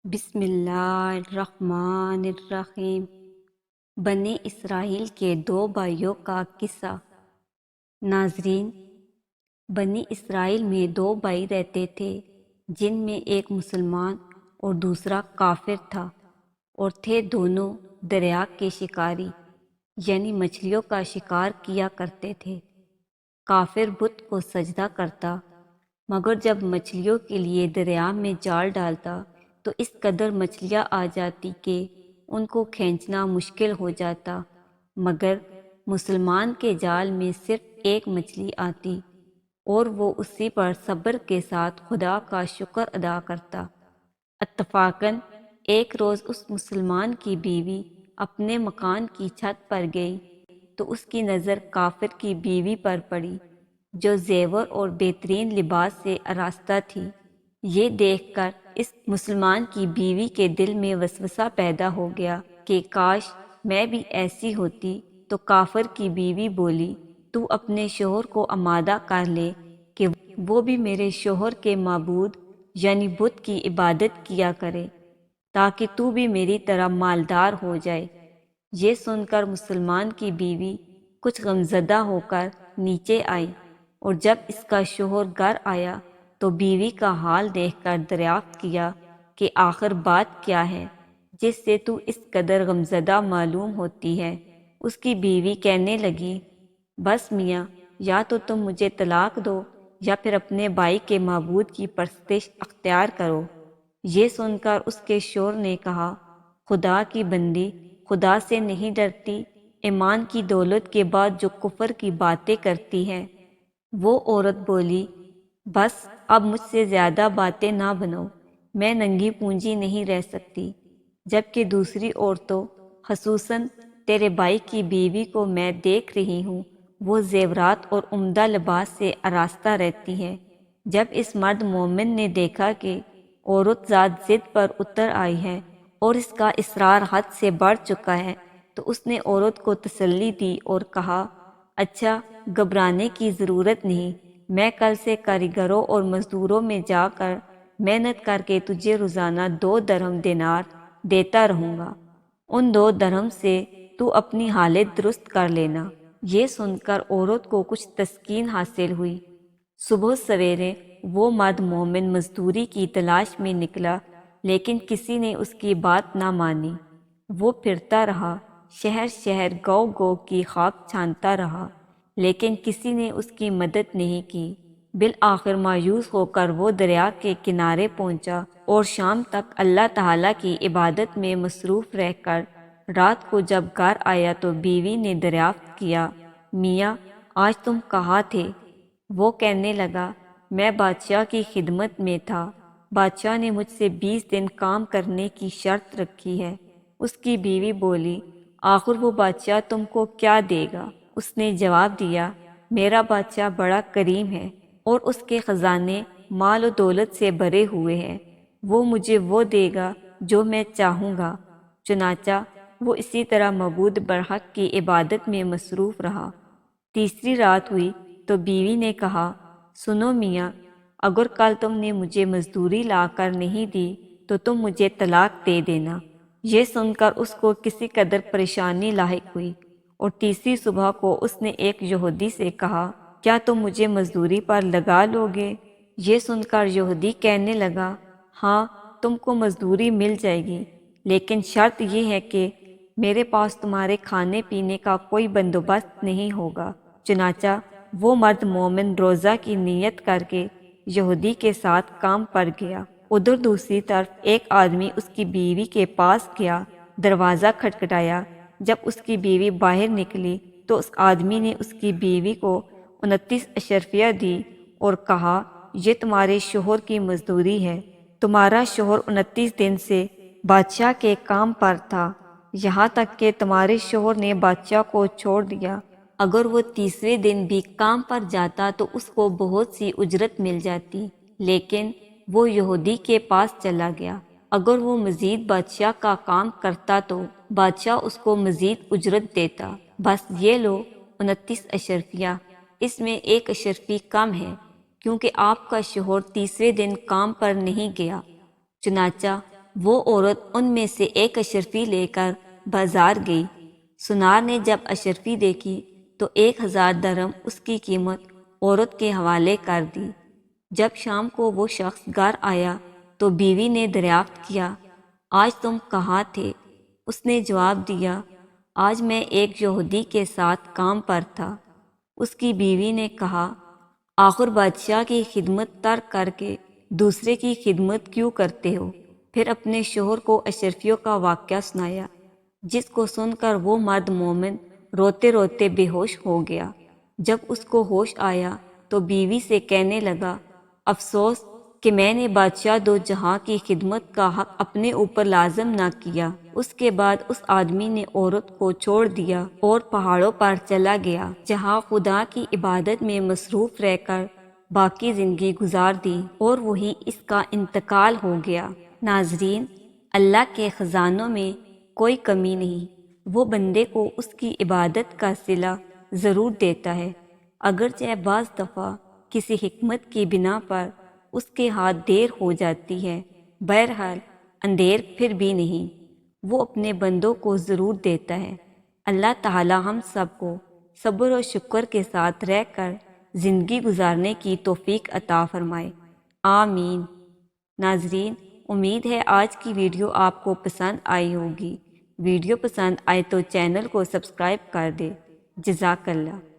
بسم اللہ الرحمن الرحیم۔ بنی اسرائیل کے دو بھائیوں کا قصہ۔ ناظرین، بنی اسرائیل میں دو بھائی رہتے تھے جن میں ایک مسلمان اور دوسرا کافر تھا، اور تھے دونوں دریا کے شکاری، یعنی مچھلیوں کا شکار کیا کرتے تھے۔ کافر بت کو سجدہ کرتا، مگر جب مچھلیوں کے لیے دریا میں جال ڈالتا تو اس قدر مچھلیاں آ جاتی کہ ان کو کھینچنا مشکل ہو جاتا، مگر مسلمان کے جال میں صرف ایک مچھلی آتی اور وہ اسی پر صبر کے ساتھ خدا کا شکر ادا کرتا۔ اتفاقاً ایک روز اس مسلمان کی بیوی اپنے مکان کی چھت پر گئی تو اس کی نظر کافر کی بیوی پر پڑی جو زیور اور بہترین لباس سے آراستہ تھی۔ یہ دیکھ کر اس مسلمان کی بیوی کے دل میں وسوسہ پیدا ہو گیا کہ کاش میں بھی ایسی ہوتی، تو کافر کی بیوی بولی، تو اپنے شوہر کو آمادہ کر لے کہ وہ بھی میرے شوہر کے معبود یعنی بت کی عبادت کیا کرے، تاکہ تو بھی میری طرح مالدار ہو جائے۔ یہ سن کر مسلمان کی بیوی کچھ غمزدہ ہو کر نیچے آئی، اور جب اس کا شوہر گھر آیا تو بیوی کا حال دیکھ کر دریافت کیا کہ آخر بات کیا ہے جس سے تو اس قدر غمزدہ معلوم ہوتی ہے۔ اس کی بیوی کہنے لگی، بس میاں، یا تو تم مجھے طلاق دو یا پھر اپنے بھائی کے معبود کی پرستش اختیار کرو۔ یہ سن کر اس کے شوہر نے کہا، خدا کی بندی، خدا سے نہیں ڈرتی؟ ایمان کی دولت کے بعد جو کفر کی باتیں کرتی ہے۔ وہ عورت بولی، بس اب مجھ سے زیادہ باتیں نہ بنو، میں ننگی پونجی نہیں رہ سکتی۔ جبکہ دوسری عورتوں، خصوصاً تیرے بھائی کی بیوی کو میں دیکھ رہی ہوں، وہ زیورات اور عمدہ لباس سے آراستہ رہتی ہے۔ جب اس مرد مومن نے دیکھا کہ عورت ذات ضد پر اتر آئی ہے اور اس کا اصرار حد سے بڑھ چکا ہے، تو اس نے عورت کو تسلی دی اور کہا، اچھا، گھبرانے کی ضرورت نہیں، میں کل سے کاریگروں اور مزدوروں میں جا کر محنت کر کے تجھے روزانہ 2 درہم دینار دیتا رہوں گا، ان 2 درہم سے تو اپنی حالت درست کر لینا۔ یہ سن کر عورت کو کچھ تسکین حاصل ہوئی۔ صبح سویرے وہ مرد مومن مزدوری کی تلاش میں نکلا، لیکن کسی نے اس کی بات نہ مانی۔ وہ پھرتا رہا، شہر شہر گاؤں گاؤں کی خاک چھانتا رہا، لیکن کسی نے اس کی مدد نہیں کی۔ بالآخر مایوس ہو کر وہ دریا کے کنارے پہنچا اور شام تک اللہ تعالیٰ کی عبادت میں مصروف رہ کر رات کو جب گھر آیا تو بیوی نے دریافت کیا، میاں، آج تم کہاں تھے؟ وہ کہنے لگا، میں بادشاہ کی خدمت میں تھا، بادشاہ نے مجھ سے 20 دن کام کرنے کی شرط رکھی ہے۔ اس کی بیوی بولی، آخر وہ بادشاہ تم کو کیا دے گا؟ اس نے جواب دیا، میرا بادشاہ بڑا کریم ہے اور اس کے خزانے مال و دولت سے بھرے ہوئے ہیں، وہ مجھے وہ دے گا جو میں چاہوں گا۔ چنانچہ وہ اسی طرح معبود برحق کی عبادت میں مصروف رہا۔ تیسری رات ہوئی تو بیوی نے کہا، سنو میاں، اگر کل تم نے مجھے مزدوری لا کر نہیں دی تو تم مجھے طلاق دے دینا۔ یہ سن کر اس کو کسی قدر پریشانی لاحق ہوئی، اور تیسری صبح کو اس نے ایک یہودی سے کہا، کیا تم مجھے مزدوری پر لگا لو گے؟ یہ سن کر یہودی کہنے لگا، ہاں، تم کو مزدوری مل جائے گی، لیکن شرط یہ ہے کہ میرے پاس تمہارے کھانے پینے کا کوئی بندوبست نہیں ہوگا۔ چنانچہ وہ مرد مومن روزہ کی نیت کر کے یہودی کے ساتھ کام پر گیا۔ ادھر دوسری طرف ایک آدمی اس کی بیوی کے پاس گیا، دروازہ کھٹکھٹایا۔ جب اس کی بیوی باہر نکلی تو اس آدمی نے اس کی بیوی کو 29 اشرفیہ دی اور کہا، یہ تمہارے شوہر کی مزدوری ہے۔ تمہارا شوہر 29 دن سے بادشاہ کے کام پر تھا، یہاں تک کہ تمہارے شوہر نے بادشاہ کو چھوڑ دیا۔ اگر وہ تیسرے دن بھی کام پر جاتا تو اس کو بہت سی اجرت مل جاتی، لیکن وہ یہودی کے پاس چلا گیا۔ اگر وہ مزید بادشاہ کا کام کرتا تو بادشاہ اس کو مزید اجرت دیتا۔ بس یہ لو 29 اشرفیہ، اس میں 1 اشرفی کم ہے، کیونکہ آپ کا شوہر تیسرے دن کام پر نہیں گیا۔ چنانچہ وہ عورت ان میں سے ایک اشرفی لے کر بازار گئی۔ سنار نے جب اشرفی دیکھی تو 1000 درہم اس کی قیمت عورت کے حوالے کر دی۔ جب شام کو وہ شخص گھر آیا تو بیوی نے دریافت کیا، آج تم کہاں تھے؟ اس نے جواب دیا، آج میں ایک یہودی کے ساتھ کام پر تھا۔ اس کی بیوی نے کہا، آخر بادشاہ کی خدمت ترک کر کے دوسرے کی خدمت کیوں کرتے ہو؟ پھر اپنے شوہر کو اشرفیوں کا واقعہ سنایا، جس کو سن کر وہ مرد مومن روتے روتے بے ہوش ہو گیا۔ جب اس کو ہوش آیا تو بیوی سے کہنے لگا، افسوس کہ میں نے بادشاہ دو جہاں کی خدمت کا حق اپنے اوپر لازم نہ کیا۔ اس کے بعد اس آدمی نے عورت کو چھوڑ دیا اور پہاڑوں پر چلا گیا، جہاں خدا کی عبادت میں مصروف رہ کر باقی زندگی گزار دی، اور وہی اس کا انتقال ہو گیا۔ ناظرین، اللہ کے خزانوں میں کوئی کمی نہیں، وہ بندے کو اس کی عبادت کا صلہ ضرور دیتا ہے، اگرچہ بعض دفعہ کسی حکمت کی بنا پر اس کے ہاتھ دیر ہو جاتی ہے۔ بہرحال اندھیر پھر بھی نہیں، وہ اپنے بندوں کو ضرور دیتا ہے۔ اللہ تعالی ہم سب کو صبر و شکر کے ساتھ رہ کر زندگی گزارنے کی توفیق عطا فرمائے، آمین۔ ناظرین، امید ہے آج کی ویڈیو آپ کو پسند آئی ہوگی۔ ویڈیو پسند آئے تو چینل کو سبسکرائب کر دے۔ جزاک اللہ۔